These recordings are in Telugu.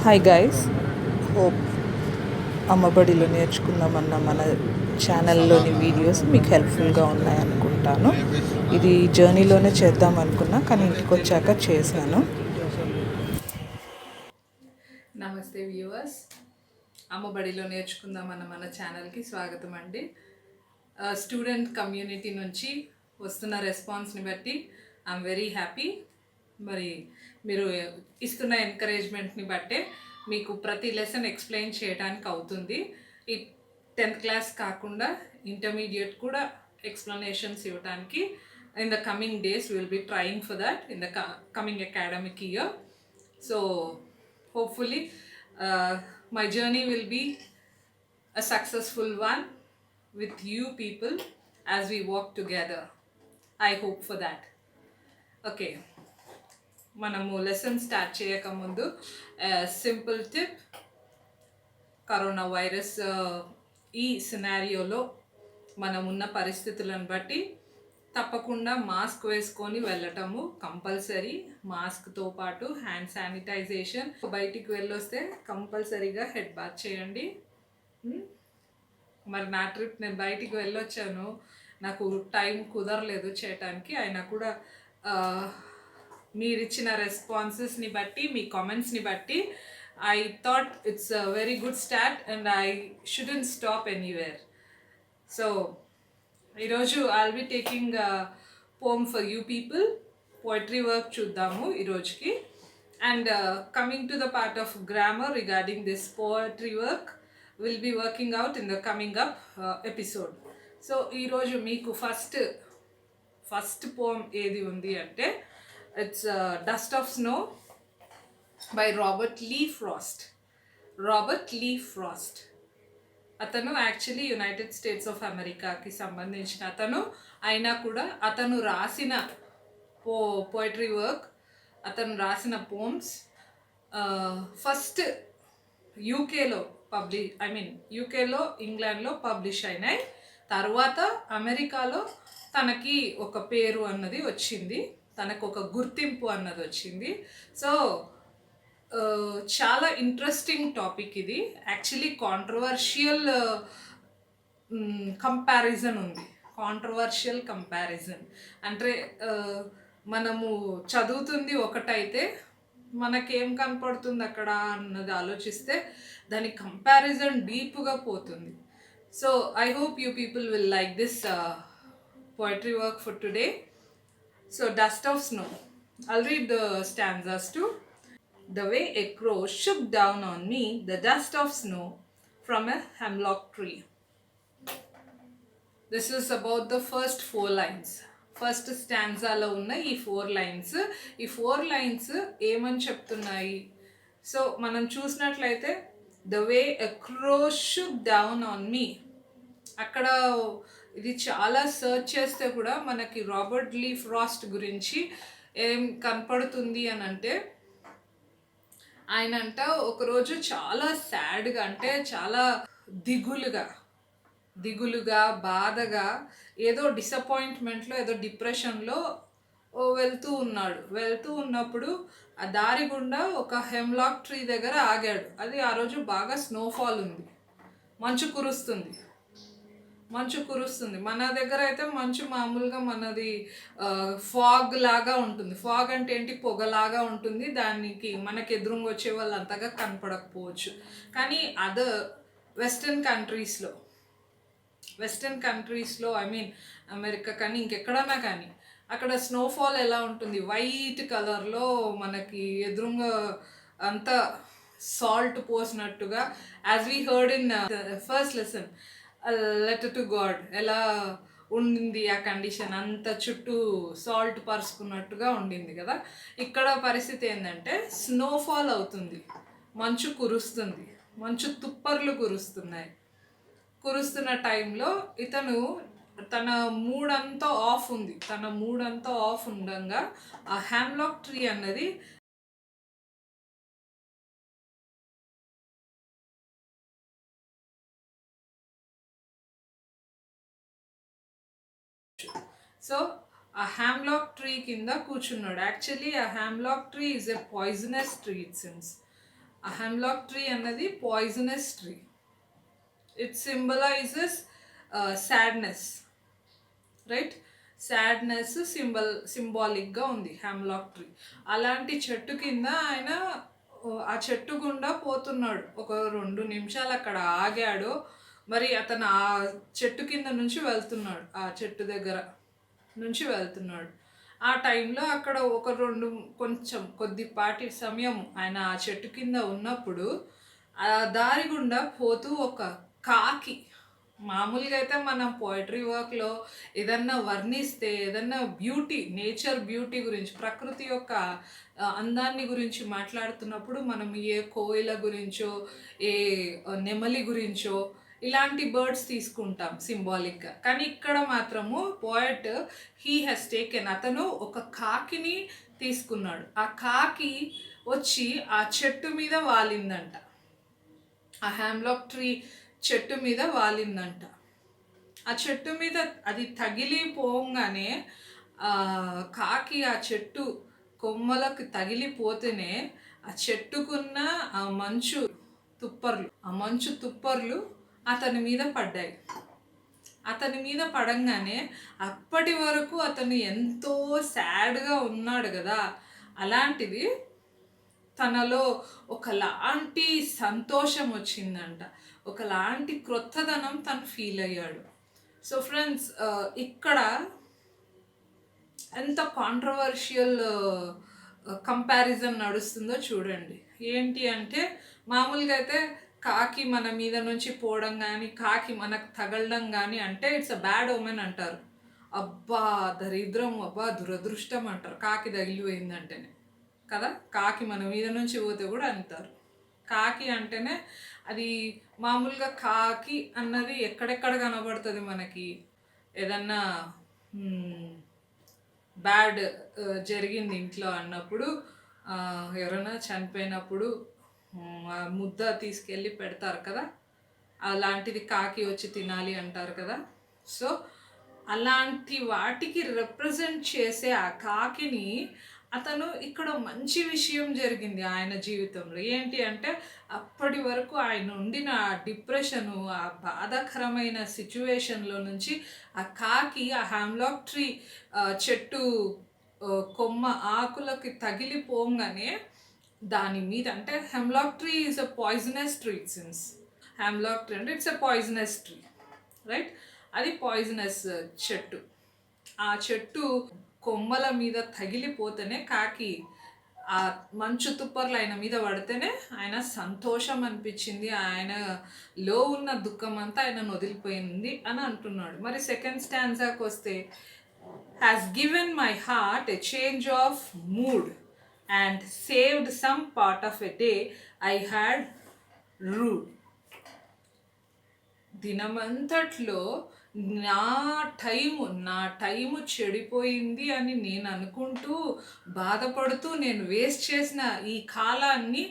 హాయ్ గైస్, హోప్ అమ్మబడిలో నేర్చుకుందామన్న మన ఛానల్లోని వీడియోస్ మీకు హెల్ప్ఫుల్గా ఉన్నాయనుకుంటాను. ఇది జర్నీలోనే చేద్దాం అనుకున్నా, కానీ ఇంటికి వచ్చాక చేశాను. నమస్తే వ్యూవర్స్, అమ్మబడిలో నేర్చుకుందామన్న మన ఛానల్కి స్వాగతం అండి. స్టూడెంట్ కమ్యూనిటీ నుంచి వస్తున్న రెస్పాన్స్ని బట్టి ఐఎమ్ వెరీ హ్యాపీ. మరి మీరు ఇస్తున్న ఎంకరేజ్మెంట్ని బట్టే మీకు ప్రతి లెసన్ ఎక్స్ప్లెయిన్ చేయడానికి అవుతుంది. ఈ 10th క్లాస్ కాకుండా ఇంటర్మీడియట్ కూడా ఎక్స్ప్లెనేషన్స్ ఇవ్వడానికి in the coming days will be trying for that in the coming academic year. So hopefully my journey will be a successful one with you people as we walk together. I hope for that. Okay, మనము లెసన్ స్టార్ట్ చేయకముందు సింపుల్ టిప్. కరోనా వైరస్ ఈ సినారియోలో మనం ఉన్న పరిస్థితులను బట్టి తప్పకుండా మాస్క్ వేసుకొని వెళ్ళటము కంపల్సరీ. మాస్క్తో పాటు హ్యాండ్ శానిటైజేషన్. బయటికి వెళ్ళొస్తే కంపల్సరీగా హెడ్ బాత్ చేయండి. మరి నా ట్రిప్, నేను బయటికి వెళ్ళొచ్చాను, నాకు టైం కుదరలేదు చేయటానికి. అయినా కూడా మీరు ఇచ్చిన రెస్పాన్సెస్ని బట్టి, మీ కామెంట్స్ని బట్టి I thought it's a very good start and I shouldn't stop anywhere. So ఈరోజు I'll be taking poem for you people. Poetry work చూద్దాము ఈరోజుకి. And coming to the part of grammar regarding this poetry work will be working out in the coming up episode. So ఈరోజు మీకు ఫస్ట్ పోమ్ ఏది ఉంది అంటే it's dust of snow by Robert Lee Frost. అతను యాక్చువల్లీ యునైటెడ్ స్టేట్స్ ఆఫ్ అమెరికాకి సంబంధించిన అతను. అయినా కూడా అతను రాసిన పోయిటరీ వర్క్, అతను రాసిన పోమ్స్ ఫస్ట్ యూకేలో యూకేలో, ఇంగ్లాండ్లో పబ్లిష్ అయినాయి. తర్వాత అమెరికాలో తనకి ఒక పేరు అన్నది వచ్చింది, తనకు ఒక గుర్తింపు అన్నది వచ్చింది. సో చాలా ఇంట్రెస్టింగ్ టాపిక్ ఇది. యాక్చువల్లీ కాంట్రవర్షియల్ కంపారిజన్ ఉంది. కాంట్రవర్షియల్ కంపారిజన్ అంటే మనము చదువుతుంది ఒకటైతే మనకేం కనపడుతుంది అక్కడ అన్నది ఆలోచిస్తే దాని కంపారిజన్ డీప్గా పోతుంది. So I hope you people will like this poetry work for today. So dust of snow, I'll read the stanzas too. The way a crow shook down on me the dust of snow from a hemlock tree. This is about the first 4 lines. First స్టాంజాలో ఉన్న ఈ 4 lines. ఈ 4 lines ఏమని చెప్తున్నాయి? సో మనం చూసినట్లయితే the way a crow shook down on me, అక్కడ ఇది చాలా సర్చ్ చేస్తే కూడా మనకి రాబర్ట్ లీ ఫ్రాస్ట్ గురించి ఏం కనపడుతుంది అని అంటే, ఆయనంట ఒకరోజు చాలా సాడ్గా, అంటే చాలా దిగులుగా బాధగా, ఏదో డిసప్పాయింట్మెంట్లో, ఏదో డిప్రెషన్లో వెళ్తూ ఉన్నప్పుడు ఆ దారి గుండా ఒక హెమ్లాక్ ట్రీ దగ్గర ఆగాడు. అది ఆ రోజు బాగా స్నోఫాల్ ఉంది, మంచు కురుస్తుంది. మన దగ్గర అయితే మంచు మామూలుగా మనది ఫాగ్ లాగా ఉంటుంది. ఫాగ్ అంటే ఏంటి? పొగలాగా ఉంటుంది. దానికి మనకి ఎదురుగా వచ్చే వాళ్ళు అంతగా కనపడకపోవచ్చు. కానీ వెస్టర్న్ కంట్రీస్లో అమెరికా కానీ ఇంకెక్కడన్నా కానీ అక్కడ స్నోఫాల్ ఎలా ఉంటుంది? వైట్ కలర్లో మనకి ఎదురుగా అంతా సాల్ట్ పోసినట్టుగా, as we heard in first lesson letter to God, ఎలా ఉండింది ఆ కండిషన్, అంత చుట్టూ సాల్ట్ పరుచుకున్నట్టుగా ఉండింది కదా. ఇక్కడ పరిస్థితి ఏంటంటే స్నోఫాల్ అవుతుంది, మంచు కురుస్తుంది, మంచు తుప్పర్లు కురుస్తున్న టైంలో ఇతను తన మూడంతా ఆఫ్ ఉండగా ఆ హ్యామ్లాక్ ట్రీ అన్నది సో ఆ హ్యామ్లాక్ ట్రీ కింద కూర్చున్నాడు. యాక్చువల్లీ ఆ hemlock tree is a poisonous tree it seems. ఆ హెమ్లాక్ ట్రీ అన్నది poisonous tree. It symbolizes sadness, right? Sadness సింబాలిక్గా ఉంది హెమ్లాక్ ట్రీ. అలాంటి చెట్టు కింద ఆయన ఆ చెట్టు గుండా పోతున్నాడు. ఒక 2 నిమిషాలు అక్కడ ఆగాడు. మరి అతను ఆ చెట్టు కింద నుంచి వెళ్తున్నాడు, ఆ చెట్టు దగ్గర నుంచి వెళ్తున్నాడు. ఆ టైంలో అక్కడ ఒక కొంచెం కొద్దిపాటి సమయం ఆయన ఆ చెట్టు కింద ఉన్నప్పుడు ఆ దారి గుండా పోతూ ఒక కాకి, మామూలుగా అయితే మనం పోయిటరీ వర్క్లో ఏదన్నా వర్ణిస్తే, ఏదన్నా బ్యూటీ, నేచర్ బ్యూటీ గురించి, ప్రకృతి యొక్క అందాన్ని గురించి మాట్లాడుతున్నప్పుడు మనం ఏ కోయిల గురించో, ఏ నెమలి గురించో ఇలాంటి బర్డ్స్ తీసుకుంటాం సింబాలిక్గా. కానీ ఇక్కడ మాత్రము పోయట్ అతను ఒక కాకిని తీసుకున్నాడు. ఆ కాకి వచ్చి ఆ చెట్టు మీద వాలిందంట, ఆ హ్యామ్లాక్ ట్రీ చెట్టు మీద వాలిందంట. ఆ చెట్టు మీద అది తగిలిపోగానే కాకి ఆ చెట్టు కొమ్మలకు తగిలిపోతేనే ఆ చెట్టుకున్న ఆ మంచు తుప్పర్లు అతని మీద పడ్డాయి. అతని మీద పడంగానే అప్పటి వరకు అతను ఎంతో సాడ్గా ఉన్నాడు కదా, అలాంటిది తనలో ఒకలాంటి సంతోషం వచ్చిందంట, ఒకలాంటి క్రొత్తదనం తను ఫీల్ అయ్యాడు. సో ఫ్రెండ్స్, ఇక్కడ ఎంత కాంట్రవర్షియల్ కంపారిజన్ నడుస్తుందో చూడండి. ఏంటి అంటే, మామూలుగా అయితే కాకి మన మీద నుంచి పోవడం కానీ, కాకి మనకు తగలడం కానీ అంటే ఇట్స్ అ బ్యాడ్ ఓమెన్ అంటారు. అబ్బా దరిద్రం, అబ్బా దురదృష్టం అంటారు కాకి తగిలిపోయిందంటేనే కదా. కాకి మన మీద నుంచి పోతే కూడా అంటారు. కాకి అంటేనే అది మామూలుగా కాకి అన్నది ఎక్కడెక్కడ కనబడుతుంది మనకి, ఏదన్నా బ్యాడ్ జరిగింది ఇంట్లో అన్నప్పుడు, ఎవరైనా చనిపోయినప్పుడు ముద్ద తీసుకెళ్ళి పెడతారు కదా, అలాంటిది కాకి వచ్చి తినాలి అంటారు కదా. సో అలాంటి వాటికి రిప్రజెంట్ చేసే ఆ కాకిని అతను ఇక్కడ మంచి విషయం జరిగింది ఆయన జీవితంలో. ఏంటి అంటే, అప్పటి వరకు ఆయన ఉండిన ఆ డిప్రెషను, ఆ బాధాకరమైన సిచ్యువేషన్లో నుంచి ఆ కాకి ఆ హ్యామ్లాక్ ట్రీ చెట్టు కొమ్మ ఆకులకి తగిలిపోగానే దాని మీద, అంటే hemlock tree is a poisonous tree. Since hemlock tree అంటే it's a poisonous tree, right? అది పాయిజనస్ చెట్టు. ఆ చెట్టు కొమ్మల మీద తగిలిపోతేనే కాకి ఆ మంచు తుప్పర్లు ఆయన మీద పడితేనే ఆయన సంతోషం అనిపించింది, ఆయనలో ఉన్న దుఃఖం అంతా ఆయన వదిలిపోయింది అని అంటున్నాడు. మరి సెకండ్ స్టాన్జాకి వస్తే, has given my heart a change of mood and saved some part of a day I had rued. దినమంతట్లో నా టైము చెడిపోయింది అని నేను అనుకుంటూ బాధపడుతూ నేను వేస్ట్ చేసిన ఈ కాలాన్ని,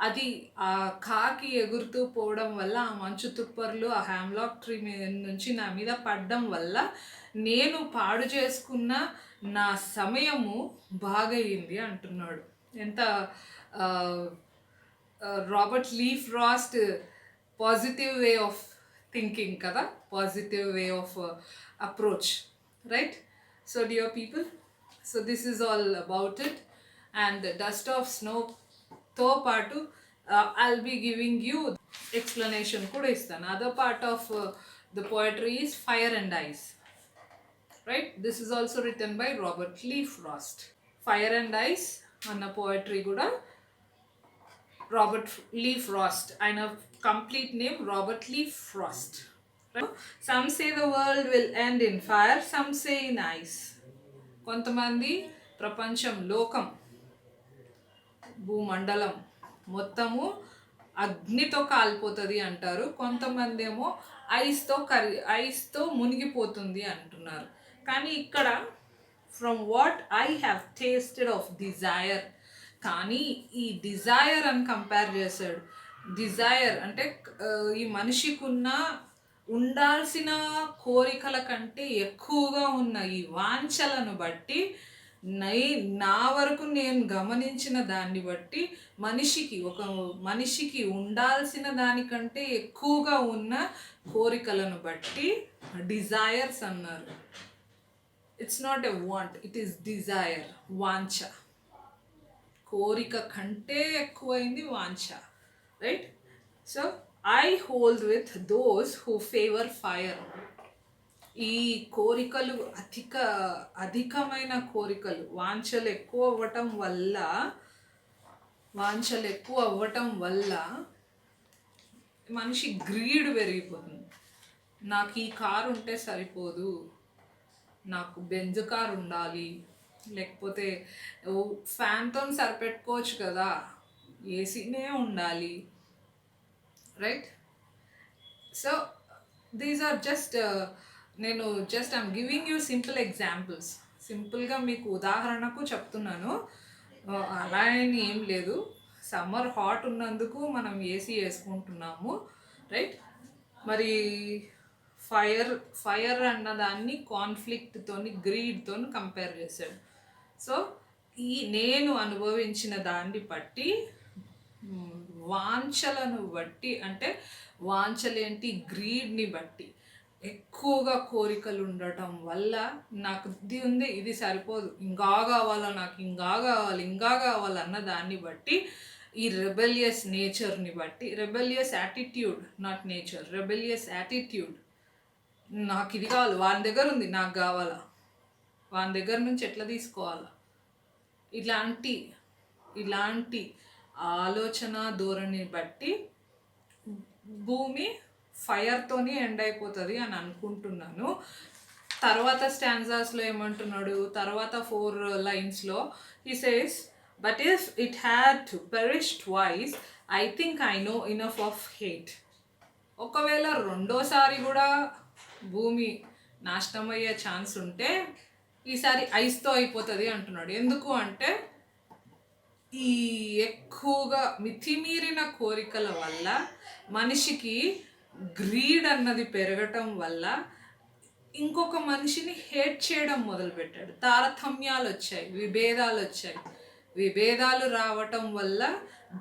అది ఆ కాకి ఎగురుతూ పోవడం వల్ల, ఆ మంచు తుప్పర్లు ఆ హ్యామ్లాక్ ట్రీ నుంచి నా మీద పడడం వల్ల నేను పాడు చేసుకున్న నా సమయము బాగయింది అంటున్నాడు. ఎంత Robert Lee Frost positive way of thinking కదా, positive way of approach, right? So dear people, so this is all about it. And dust of స్నోతో పాటు I'll be giving you explanation కూడా ఇస్తాను. Other part of the poetry is fire and ice, right? This is also written by Robert Lee Frost. Fire and ice అన్న పోయట్రీ కూడా Robert Lee Frost. ఆయన complete name Robert Lee Frost. Some say the world will end in fire, some say in ice. కొంతమంది ప్రపంచం, లోకం, భూమండలం మొత్తము అగ్నితో కాలిపోతుంది అంటారు. కొంతమంది ఏమో ఐస్తో మునిగిపోతుంది అంటున్నారు. కానీ ఇక్కడ from what I have tasted of desire, కానీ ఈ డిజైర్ అని కంపేర్ చేశాడు. డిజైర్ అంటే ఈ మనిషికున్న ఉండాల్సిన కోరికల కంటే ఎక్కువగా ఉన్న ఈ వాంఛలను బట్టి నా వరకు నేను గమనించిన దాన్ని బట్టి మనిషికి ఉండాల్సిన దానికంటే ఎక్కువగా ఉన్న కోరికలను బట్టి డిజైర్స్ అన్నారు. It's not a want, it is Dzire, వాంఛ. కోరిక కంటే ఎక్కువైంది వాంఛ, right? So I hold with those who favour fire. ఈ కోరికలు అధికమైన కోరికలు, వాంఛలు ఎక్కువ అవ్వటం వల్ల మనిషి గ్రీడ్ పెరిగిపోతుంది. నాకు ఈ కారు ఉంటే సరిపోదు, నాకు బెంజ్ కార్ ఉండాలి, లేకపోతే ఫ్యాన్తో సరిపెట్టుకోవచ్చు కదా, ఏసీనే ఉండాలి, right? So these are just I'm giving you simple examples. సింపుల్గా మీకు ఉదాహరణకు చెప్తున్నాను. అలా అని ఏం లేదు. సమ్మర్ హాట్ ఉన్నందుకు మనం ఏసీ వేసుకుంటున్నాము, రైట్? మరి ఫైర్ అన్నదాన్ని కాన్ఫ్లిక్ట్తోని, గ్రీడ్తోని కంపేర్ చేశాడు. సో నేను అనుభవించిన దాన్ని బట్టి, వాంఛలను బట్టి, అంటే వాంఛలేంటి, గ్రీడ్ని బట్టి, ఎక్కువగా కోరికలు ఉండటం వల్ల నాకు ఇది ఉంది, ఇది సరిపోదు, ఇంకా కావాలా, నాకు ఇంకా కావాలి అన్న దాన్ని బట్టి, ఈ రెబెలియస్ నేచర్ని బట్టి, rebellious attitude, not nature, rebellious attitude, నాకు ఇది కావాలి, వాని దగ్గర ఉంది, నాకు కావాలా, వాని దగ్గర నుంచి ఎట్లా తీసుకోవాలా, ఇలాంటి ఆలోచన ధోరణిని బట్టి భూమి ఫైర్తోనే ఎండ్ అయిపోతుంది అని అనుకుంటున్నాను. తర్వాత స్టాన్జాస్లో ఏమంటున్నాడు, తర్వాత 4 లైన్స్లో he says, but if it had to perish twice, I think I know enough of hate. ఒకవేళ రెండోసారి కూడా భూమి నాశనం అయ్యే ఛాన్స్ ఉంటే ఈసారి ఐస్తో అయిపోతుంది అంటున్నాడు. ఎందుకు అంటే ఈ ఎక్కువగా మితిమీరిన కోరికల వల్ల మనిషికి గ్రీడ్ అన్నది పెరగటం వల్ల ఇంకొక మనిషిని హేట్ చేయడం మొదలుపెట్టాడు. తారతమ్యాలు వచ్చాయి, విభేదాలు రావటం వల్ల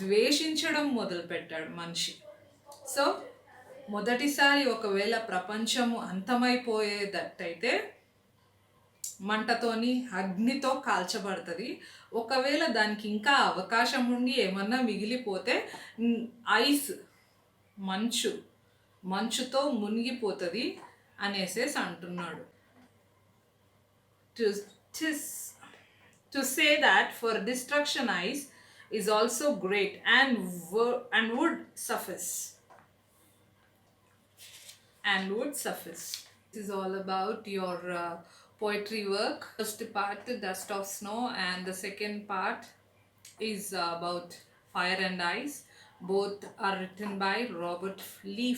ద్వేషించడం మొదలుపెట్టాడు మనిషి. సో మొదటిసారి ఒకవేళ ప్రపంచము అంతమైపోయేటట్టయితే మంటతోని, అగ్నితో కాల్చబడుతుంది. ఒకవేళ దానికి ఇంకా అవకాశం ఉండి ఏమన్నా మిగిలిపోతే ఐస్, మంచుతో మునిగిపోతుంది అనేసేసి అంటున్నాడు. To say that for destruction ice is also great and would suffice. This is all about your poetry work. First part, Dust of Snow, and the second part is about Fire and Ice. Both are written by Robert Lee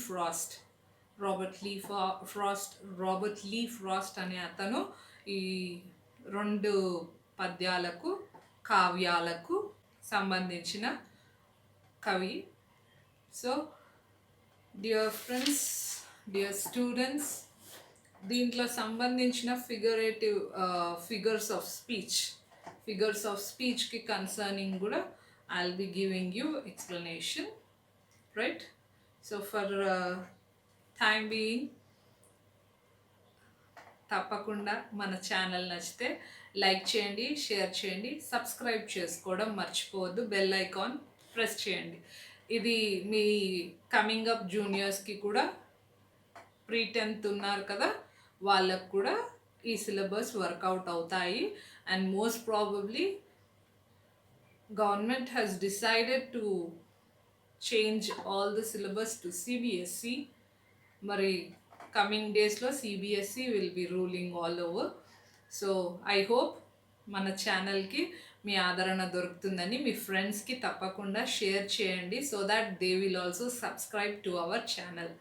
Frost అనే అతను ఈ 2 పద్యాలకు, కావ్యాలకు సంబంధించిన కవి. So dear friends, dear students, దీంట్లో సంబంధించిన ఫిగర్స్ ఆఫ్ స్పీచ్కి కన్సర్నింగ్ కూడా I'll be giving you explanation, right? So for time being, తప్పకుండా మన ఛానల్ నచ్చితే లైక్ చేయండి, షేర్ చేయండి, సబ్స్క్రైబ్ చేసుకోవడం మర్చిపోవద్దు, బెల్ ఐకాన్ ప్రెస్ చేయండి. ఇది మీ కమింగ్ అప్ జూనియర్స్కి కూడా, ప్రీ-10th ఉన్నారు కదా, వాళ్ళకు కూడా ఈ సిలబస్ వర్కౌట్ అవుతాయి. And most probably government has decided to change all the syllabus to CBSE. Mari coming days lo CBSE will be ruling all over. So I hope మన ఛానల్కి మీ ఆదరణ దొరుకుతుందని, మీ ఫ్రెండ్స్కి తప్పకుండా షేర్ చేయండి, so that they will also subscribe to our channel.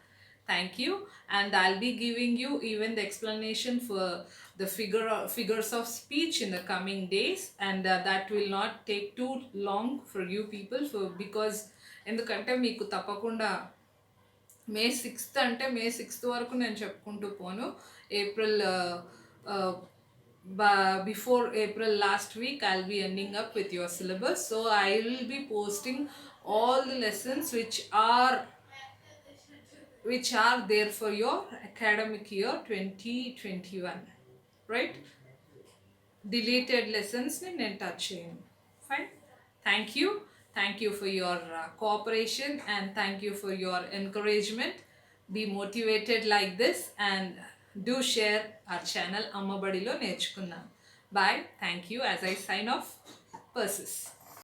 Thank you, and I'll be giving you even the explanation for the figures of speech in the coming days, and that will not take too long for you people, because ఎందుకంటే మీకు తప్పకుండా May 6th అంటే May 6th వరకు నేను చెప్పుకుంటూ పోను. April before April last week, I'll be ending up with your syllabus. So I will be posting all the lessons which are there for your academic year 2021, right? Deleted lessons ni నేను టచ్ చేయను. Fine. Thank you for your cooperation, and thank you for your encouragement. Be motivated like this, and do share our channel Amma Badilo Nerchukunnam. Bye. Thank you. As I sign off, Persis.